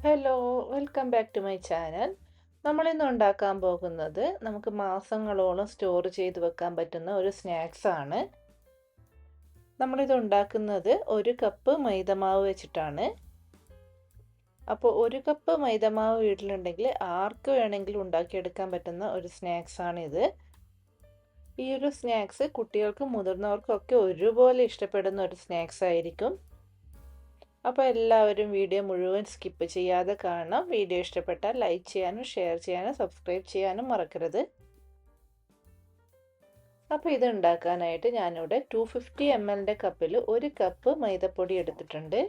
Hello, welcome back to my channel. നമ്മളിന്ന് ഉണ്ടാക്കാൻ പോകുന്നത് നമുക്ക് മാസങ്ങളോളം സ്റ്റോർ ചെയ്ത് വെക്കാൻ പറ്റുന്ന ഒരു സ്നാക്സ് ആണ്. നമ്മളിത് ഉണ്ടാക്കുന്നത് 1 കപ്പ് മൈദമാവ് വെച്ചിട്ടാണ്. അപ്പോൾ 1 കപ്പ് മൈദമാവ് വീട്ടിലുണ്ടെങ്കിൽ ആർക്ക് വേണമെങ്കിലും ഉണ്ടാക്കിയെടുക്കാൻ പറ്റുന്ന ഒരു സ്നാക്സ് ആണിത്. ഈ ഒരു സ്നാക്സ് കുട്ടികൾക്കും മുതിർന്നവർക്കും ഒക്കെ ഒരുപോലെ ഇഷ്ടപ്പെടുന്ന ഒരു സ്നാക്സ് ആയിരിക്കും. അപ്പോൾ എല്ലാവരും വീഡിയോ മുഴുവൻ സ്കിപ്പ് ചെയ്യാതെ കാണണം. വീഡിയോ ഇഷ്ടപ്പെട്ടാൽ ലൈക്ക് ചെയ്യാനും ഷെയർ ചെയ്യാനും സബ്സ്ക്രൈബ് ചെയ്യാനും മറക്കരുത്. അപ്പോൾ ഇത് ഉണ്ടാക്കാനായിട്ട് ഞാനിവിടെ 250 ml കപ്പിൽ 1 കപ്പ് മൈദപ്പൊടി എടുത്തിട്ടുണ്ട്.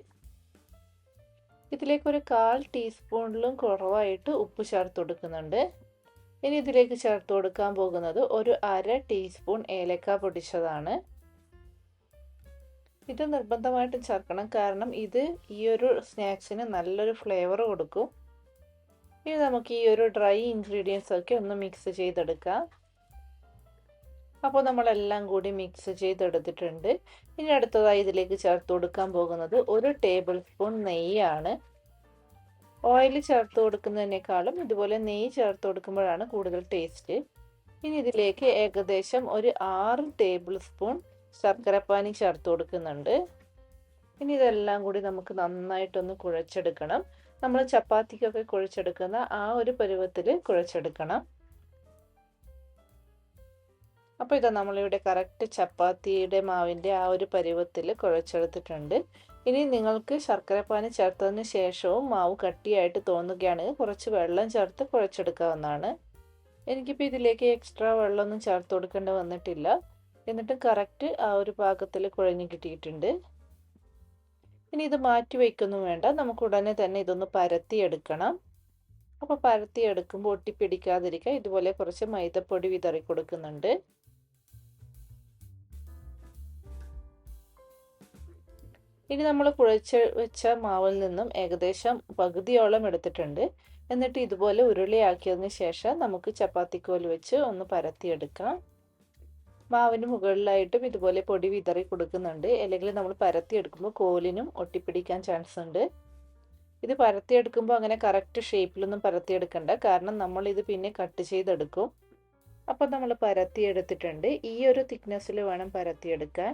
ഇതിലേക്ക് ഒരു 1/4 ടീസ്പൂണിലും കുറവായിട്ട് ഉപ്പ് ചേർത്ത് കൊടുക്കുന്നുണ്ട്. ഇനി ഇതിലേക്ക് ചേർത്ത് കൊടുക്കാൻ പോകുന്നത് ഒരു 1/2 ടീസ്പൂൺ ഏലക്ക പൊടിച്ചതാണ്. ഇത് നിർബന്ധമായിട്ടും ചേർക്കണം, കാരണം ഇത് ഈ ഒരു സ്നാക്സിന് നല്ലൊരു ഫ്ലേവർ കൊടുക്കും. ഇനി നമുക്ക് ഈ ഒരു ഡ്രൈ ഇൻഗ്രീഡിയൻസ് ഒക്കെ ഒന്ന് മിക്സ് ചെയ്തെടുക്കാം. അപ്പോൾ നമ്മളെല്ലാം കൂടി മിക്സ് ചെയ്തെടുത്തിട്ടുണ്ട്. ഇനി അടുത്തതായി ഇതിലേക്ക് ചേർത്ത് കൊടുക്കാൻ പോകുന്നത് 1 ടേബിൾ സ്പൂൺ നെയ്യാണ്. ഓയിൽ ചേർത്ത് കൊടുക്കുന്നതിനേക്കാളും ഇതുപോലെ നെയ്യ് ചേർത്ത് കൊടുക്കുമ്പോഴാണ് കൂടുതൽ ടേസ്റ്റ്. ഇനി ഇതിലേക്ക് ഏകദേശം ഒരു 6 ടേബിൾ സ്പൂൺ ശർക്കരപ്പാനി ചേർത്ത് കൊടുക്കുന്നുണ്ട്. ഇനി ഇതെല്ലാം കൂടി നമുക്ക് നന്നായിട്ടൊന്ന് കുഴച്ചെടുക്കണം. നമ്മൾ ചപ്പാത്തിക്കൊക്കെ കുഴച്ചെടുക്കുന്ന ആ ഒരു പരുവത്തിൽ കുഴച്ചെടുക്കണം. അപ്പോൾ ഇതാ നമ്മളിവിടെ കറക്റ്റ് ചപ്പാത്തിയുടെ മാവിൻ്റെ ആ ഒരു പരുവത്തിൽ കുഴച്ചെടുത്തിട്ടുണ്ട്. ഇനി നിങ്ങൾക്ക് ശർക്കരപ്പാനി ചേർത്തതിന് ശേഷവും മാവ് കട്ടിയായിട്ട് തോന്നുകയാണെങ്കിൽ കുറച്ച് വെള്ളം ചേർത്ത് കുഴച്ചെടുക്കാവുന്നതാണ്. എനിക്കിപ്പോൾ ഇതിലേക്ക് എക്സ്ട്രാ വെള്ളമൊന്നും ചേർത്ത് കൊടുക്കേണ്ടി വന്നിട്ടില്ല. എന്നിട്ട് കറക്റ്റ് ആ ഒരു പാകത്തിൽ കുഴഞ്ഞ് കിട്ടിയിട്ടുണ്ട്. ഇനി ഇത് മാറ്റി വയ്ക്കൊന്നും വേണ്ട, നമുക്ക് ഉടനെ തന്നെ ഇതൊന്ന് പരത്തിയെടുക്കണം. അപ്പോൾ പരത്തിയെടുക്കുമ്പോൾ ഒട്ടിപ്പിടിക്കാതിരിക്കാൻ ഇതുപോലെ കുറച്ച് മൈദപ്പൊടി വിതറി കൊടുക്കുന്നുണ്ട്. ഇനി നമ്മൾ കുഴച്ച് വെച്ച മാവിൽ നിന്നും ഏകദേശം പകുതിയോളം എടുത്തിട്ടുണ്ട്. എന്നിട്ട് ഇതുപോലെ ഉരുളയാക്കിയതിന് ശേഷം നമുക്ക് ചപ്പാത്തിക്കോൽ വെച്ച് ഒന്ന് പരത്തിയെടുക്കാം. മാവിന് മുകളിലായിട്ടും ഇതുപോലെ പൊടി വിതറി കൊടുക്കുന്നുണ്ട്, അല്ലെങ്കിൽ നമ്മൾ പരത്തിയെടുക്കുമ്പോൾ കോലിനും ഒട്ടിപ്പിടിക്കാൻ ചാൻസ് ഉണ്ട്. ഇത് പരത്തിയെടുക്കുമ്പോൾ അങ്ങനെ കറക്റ്റ് ഷേപ്പിലൊന്നും പരത്തിയെടുക്കണ്ട, കാരണം നമ്മൾ ഇത് പിന്നെ കട്ട് ചെയ്തെടുക്കും. അപ്പോൾ നമ്മൾ പരത്തിയെടുത്തിട്ടുണ്ട്. ഈ ഒരു തിക്നെസ്സിൽ വേണം പരത്തിയെടുക്കാൻ.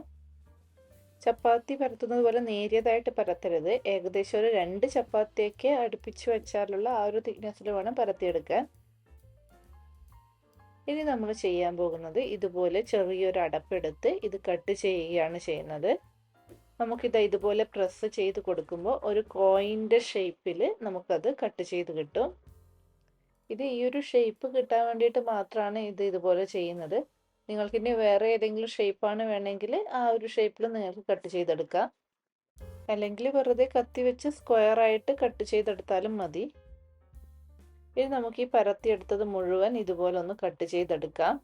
ചപ്പാത്തി പരത്തുന്നത് പോലെ നേരിയതായിട്ട് പരത്തരുത്. ഏകദേശം ഒരു 2 ചപ്പാത്തിയൊക്കെ അടുപ്പിച്ച് വെച്ചാലുള്ള ആ ഒരു തിക്നെസ്സിൽ വേണം പരത്തിയെടുക്കാൻ. ഇനി നമ്മൾ ചെയ്യാൻ പോകുന്നത് ഇതുപോലെ ചെറിയൊരു അടപ്പെടുത്ത് ഇത് കട്ട് ചെയ്യുകയാണ് ചെയ്യുന്നത്. നമുക്കിത് ഇതുപോലെ പ്രസ് ചെയ്ത് കൊടുക്കുമ്പോൾ ഒരു കോയിൻ്റെ ഷേപ്പിൽ നമുക്കത് കട്ട് ചെയ്ത് കിട്ടും. ഇത് ഈ ഒരു ഷേപ്പ് കിട്ടാൻ വേണ്ടിയിട്ട് മാത്രമാണ് ഇത് ഇതുപോലെ ചെയ്യുന്നത്. നിങ്ങൾക്കിനി വേറെ ഏതെങ്കിലും ഷേപ്പാണ് വേണമെങ്കിൽ ആ ഒരു ഷേപ്പിൽ നിങ്ങൾക്ക് കട്ട് ചെയ്തെടുക്കാം, അല്ലെങ്കിൽ വെറുതെ കത്തി വെച്ച് സ്ക്വയറായിട്ട് കട്ട് ചെയ്തെടുത്താലും മതി. ഇനി നമുക്ക് ഈ പരത്തിയെടുത്തത് മുഴുവൻ ഇതുപോലെ ഒന്ന് കട്ട് ചെയ്തെടുക്കാം.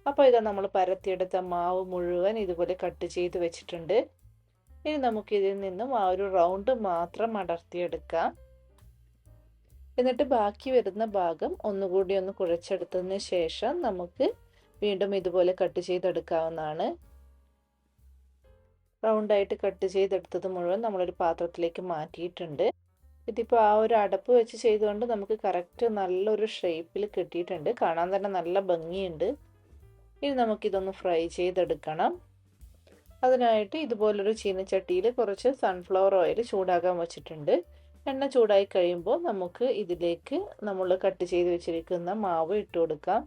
അപ്പോൾ ഇതാ നമ്മൾ പരത്തിയെടുത്ത മാവ് മുഴുവൻ ഇതുപോലെ കട്ട് ചെയ്ത് വെച്ചിട്ടുണ്ട്. ഇനി നമുക്ക് ഇതിൽ നിന്നും ആ ഒരു റൗണ്ട് മാത്രം അടർത്തിയെടുക്കാം. എന്നിട്ട് ബാക്കി വരുന്ന ഭാഗം ഒന്നുകൂടി ഒന്ന് കുഴച്ചെടുത്തതിന് ശേഷം നമുക്ക് വീണ്ടും ഇതുപോലെ കട്ട് ചെയ്തെടുക്കാവുന്നതാണ്. റൗണ്ടായിട്ട് കട്ട് ചെയ്തെടുത്തത് മുഴുവൻ നമ്മളൊരു പാത്രത്തിലേക്ക് മാറ്റിയിട്ടുണ്ട്. ഇതിപ്പോൾ ആ ഒരു അടപ്പ് വെച്ച് ചെയ്തുകൊണ്ട് നമുക്ക് കറക്റ്റ് നല്ലൊരു ഷേപ്പിൽ കിട്ടിയിട്ടുണ്ട്. കാണാൻ തന്നെ നല്ല ഭംഗിയുണ്ട്. ഇനി നമുക്കിതൊന്ന് ഫ്രൈ ചെയ്തെടുക്കണം. അതിനായിട്ട് ഇതുപോലൊരു ചീനച്ചട്ടിയിൽ കുറച്ച് സൺഫ്ലവർ ഓയിൽ ചൂടാക്കാൻ വെച്ചിട്ടുണ്ട്. എണ്ണ ചൂടായി കഴിയുമ്പോൾ നമുക്ക് ഇതിലേക്ക് നമ്മൾ കട്ട് ചെയ്ത് വെച്ചിരിക്കുന്ന മാവ് ഇട്ട് കൊടുക്കാം.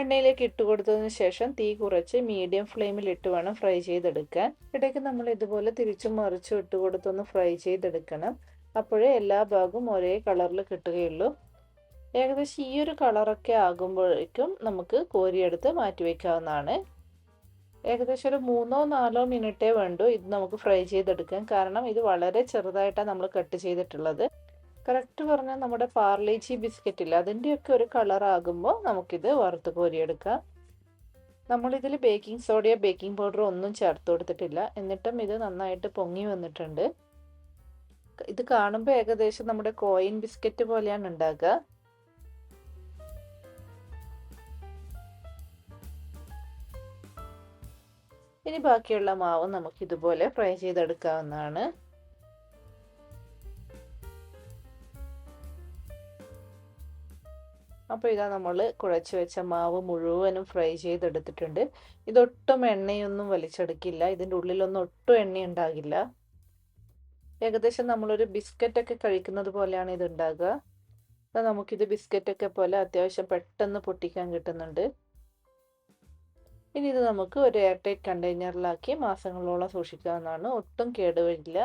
എണ്ണയിലേക്ക് ഇട്ട് കൊടുത്തതിന് ശേഷം തീ കുറച്ച് മീഡിയം ഫ്ലെയിമിൽ ഇട്ട് വേണം ഫ്രൈ ചെയ്തെടുക്കാൻ. ഇടയ്ക്ക് നമ്മൾ ഇതുപോലെ തിരിച്ചും മറിച്ചും ഇട്ട് കൊടുത്തൊന്ന് ഫ്രൈ ചെയ്തെടുക്കണം. അപ്പോഴേ എല്ലാ ഭാഗവും ഒരേ കളറിൽ കിട്ടുകയുള്ളൂ. ഏകദേശം ഈ ഒരു കളറൊക്കെ ആകുമ്പോഴേക്കും നമുക്ക് കോരിയെടുത്ത് മാറ്റി വയ്ക്കാവുന്നതാണ്. ഏകദേശം ഒരു 3-4 മിനിറ്റേ വേണ്ടൂ ഇത് നമുക്ക് ഫ്രൈ ചെയ്തെടുക്കാൻ, കാരണം ഇത് വളരെ ചെറുതായിട്ടാണ് നമ്മൾ കട്ട് ചെയ്തിട്ടുള്ളത്. കറക്റ്റ് പറഞ്ഞാൽ നമ്മുടെ പാർലേജി ബിസ്ക്കറ്റ് ഇല്ല, അതിൻ്റെയൊക്കെ ഒരു കളർ ആകുമ്പോൾ നമുക്കിത് വറുത്ത് കോരിയെടുക്കാം. നമ്മളിതിൽ ബേക്കിംഗ് സോഡയോ ബേക്കിംഗ് പൗഡറോ ഒന്നും ചേർത്ത് കൊടുത്തിട്ടില്ല. എന്നിട്ടും ഇത് നന്നായിട്ട് പൊങ്ങി വന്നിട്ടുണ്ട്. ഇത് കാണുമ്പോൾ ഏകദേശം നമ്മുടെ കോയിൻ ബിസ്ക്കറ്റ് പോലെയാണ് ഉണ്ടാക്കുക. ഇനി ബാക്കിയുള്ള മാവ് നമുക്ക് ഇതുപോലെ ഫ്രൈ ചെയ്തെടുക്കാവുന്നതാണ്. അപ്പോൾ ഇതാ നമ്മൾ കുഴച്ച് വെച്ച മാവ് മുഴുവനും ഫ്രൈ ചെയ്തെടുത്തിട്ടുണ്ട്. ഇതൊട്ടും എണ്ണയൊന്നും വലിച്ചെടുക്കില്ല. ഇതിൻ്റെ ഉള്ളിലൊന്നും ഒട്ടും എണ്ണ ഉണ്ടാകില്ല. ഏകദേശം നമ്മളൊരു ബിസ്ക്കറ്റൊക്കെ കഴിക്കുന്നത് പോലെയാണ് ഇത് ഉണ്ടാകുക. അപ്പോൾ നമുക്കിത് ബിസ്ക്കറ്റൊക്കെ പോലെ അത്യാവശ്യം പെട്ടെന്ന് പൊട്ടിക്കാൻ കിട്ടുന്നുണ്ട്. ഇനി ഇത് നമുക്ക് ഒരു എയർ ടൈറ്റ് കണ്ടെയ്നറിലാക്കി മാസങ്ങളോളം സൂക്ഷിക്കാവുന്നതാണ്. ഒട്ടും കേടുവരില്ല.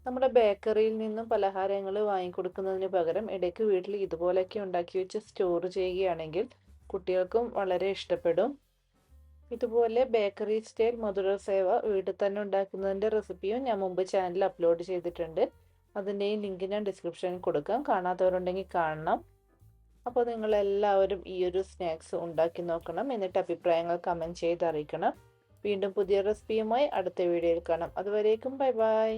നമ്മുടെ ബേക്കറിയിൽ നിന്നും പലഹാരങ്ങൾ വാങ്ങിക്കൊടുക്കുന്നതിന് പകരം ഇടയ്ക്ക് വീട്ടിൽ ഇതുപോലെയൊക്കെ ഉണ്ടാക്കി വെച്ച് സ്റ്റോർ ചെയ്യുകയാണെങ്കിൽ കുട്ടികൾക്കും വളരെ ഇഷ്ടപ്പെടും. ഇതുപോലെ ബേക്കറി സ്റ്റൈൽ മധുര സേവ വീട്ടിൽ തന്നെ ഉണ്ടാക്കുന്നതിൻ്റെ റെസിപ്പിയും ഞാൻ മുമ്പ് ചാനലിൽ അപ്ലോഡ് ചെയ്തിട്ടുണ്ട്. അതിൻ്റെയും ലിങ്ക് ഞാൻ ഡിസ്ക്രിപ്ഷനിൽ കൊടുക്കാം. കാണാത്തവരുണ്ടെങ്കിൽ കാണണം. അപ്പോൾ നിങ്ങളെല്ലാവരും ഈ ഒരു സ്നാക്സ് ഉണ്ടാക്കി നോക്കണം. എന്നിട്ട് അഭിപ്രായങ്ങൾ കമൻറ്റ് ചെയ്ത് അറിയിക്കണം. വീണ്ടും പുതിയ റെസിപ്പിയുമായി അടുത്ത വീഡിയോയിൽ കാണാം. അതുവരേക്കും ബൈ ബൈ.